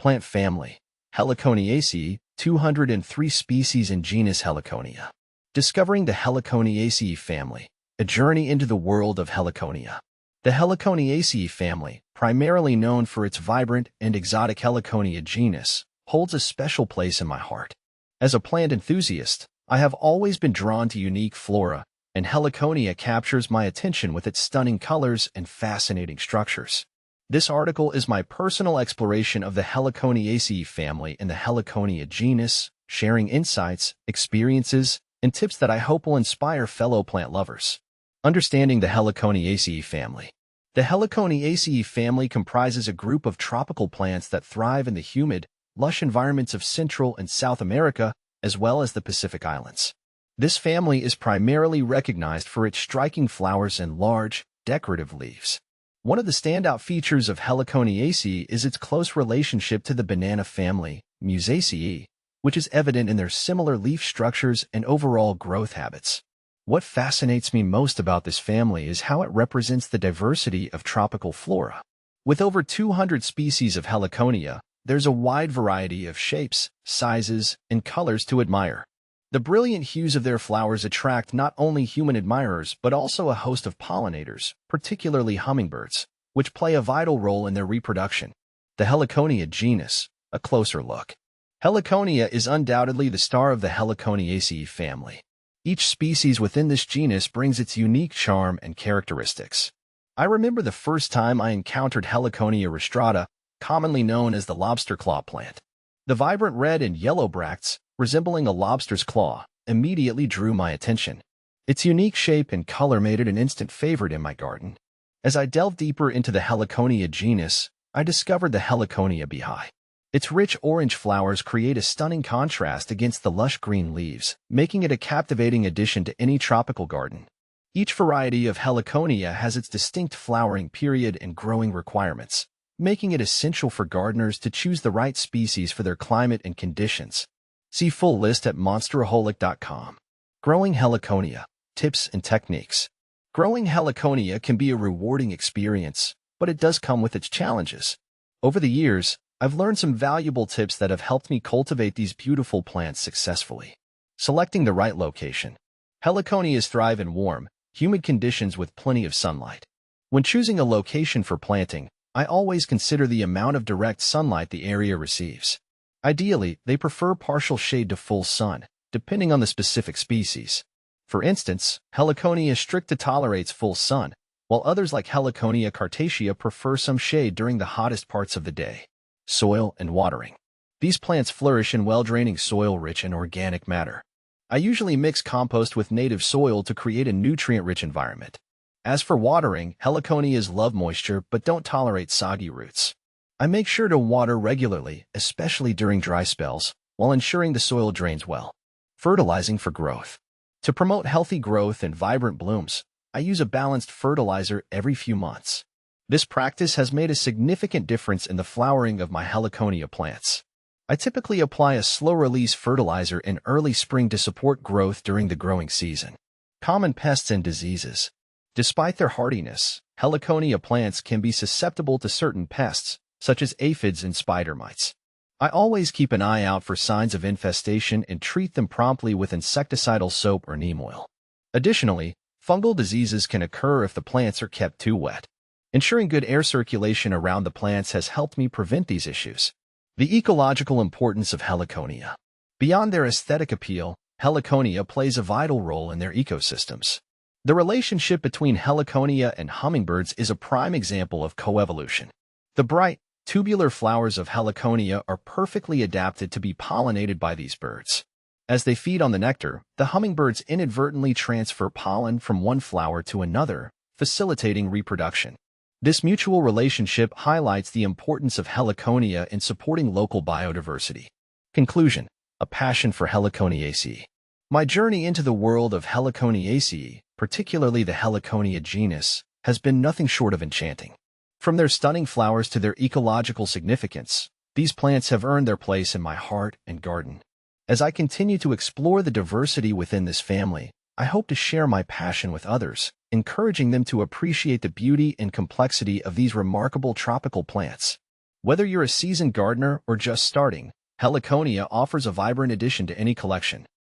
Plant family, Heliconiaceae, 203 species in genus Heliconia. Discovering the Heliconiaceae family, a journey into the world of Heliconia. The Heliconiaceae family, primarily known for its vibrant and exotic Heliconia genus, holds a special place in my heart. As a plant enthusiast, I have always been drawn to unique flora, and Heliconia captures my attention with its stunning colors and fascinating structures. This article is my personal exploration of the Heliconiaceae family and the Heliconia genus, sharing insights, experiences, and tips that I hope will inspire fellow plant lovers. Understanding the Heliconiaceae family. The Heliconiaceae family comprises a group of tropical plants that thrive in the humid, lush environments of Central and South America, as well as the Pacific Islands. This family is primarily recognized for its striking flowers and large, decorative leaves. One of the standout features of Heliconiaceae is its close relationship to the banana family, Musaceae, which is evident in their similar leaf structures and overall growth habits. What fascinates me most about this family is how it represents the diversity of tropical flora. With over 200 species of Heliconia, there's a wide variety of shapes, sizes, and colors to admire. The brilliant hues of their flowers attract not only human admirers but also a host of pollinators, particularly hummingbirds, which play a vital role in their reproduction. The Heliconia genus, a closer look. Heliconia is undoubtedly the star of the Heliconiaceae family. Each species within this genus brings its unique charm and characteristics. I remember the first time I encountered Heliconia rostrata, commonly known as the lobster claw plant. The vibrant red and yellow bracts, resembling a lobster's claw, immediately drew my attention. Its unique shape and color made it an instant favorite in my garden. As I delved deeper into the Heliconia genus, I discovered the Heliconia beehive. Its rich orange flowers create a stunning contrast against the lush green leaves, making it a captivating addition to any tropical garden. Each variety of Heliconia has its distinct flowering period and growing requirements, making it essential for gardeners to choose the right species for their climate and conditions. See full list at monsteraholic.com. Growing Heliconia, tips and techniques. Growing Heliconia can be a rewarding experience, but it does come with its challenges. Over the years, I've learned some valuable tips that have helped me cultivate these beautiful plants successfully. Selecting the right location. Heliconias thrive in warm, humid conditions with plenty of sunlight. When choosing a location for planting, I always consider the amount of direct sunlight the area receives. Ideally, they prefer partial shade to full sun, depending on the specific species. For instance, Heliconia stricta tolerates full sun, while others like Heliconia cartacea prefer some shade during the hottest parts of the day. Soil and watering. These plants flourish in well-draining soil rich in organic matter. I usually mix compost with native soil to create a nutrient-rich environment. As for watering, Heliconias love moisture but don't tolerate soggy roots. I make sure to water regularly, especially during dry spells, while ensuring the soil drains well. Fertilizing for growth. To promote healthy growth and vibrant blooms, I use a balanced fertilizer every few months. This practice has made a significant difference in the flowering of my Heliconia plants. I typically apply a slow-release fertilizer in early spring to support growth during the growing season. Common pests and diseases. Despite their hardiness, Heliconia plants can be susceptible to certain pests, such as aphids and spider mites. I always keep an eye out for signs of infestation and treat them promptly with insecticidal soap or neem oil. Additionally, fungal diseases can occur if the plants are kept too wet. Ensuring good air circulation around the plants has helped me prevent these issues. The ecological importance of Heliconia. Beyond their aesthetic appeal, Heliconia plays a vital role in their ecosystems. The relationship between Heliconia and hummingbirds is a prime example of coevolution. The bright, tubular flowers of Heliconia are perfectly adapted to be pollinated by these birds. As they feed on the nectar, the hummingbirds inadvertently transfer pollen from one flower to another, facilitating reproduction. This mutual relationship highlights the importance of Heliconia in supporting local biodiversity. Conclusion: a passion for Heliconiaceae. My journey into the world of Heliconiaceae, particularly the Heliconia genus, has been nothing short of enchanting. From their stunning flowers to their ecological significance, these plants have earned their place in my heart and garden. As I continue to explore the diversity within this family, I hope to share my passion with others, encouraging them to appreciate the beauty and complexity of these remarkable tropical plants. Whether you're a seasoned gardener or just starting, Heliconia offers a vibrant addition to any collection.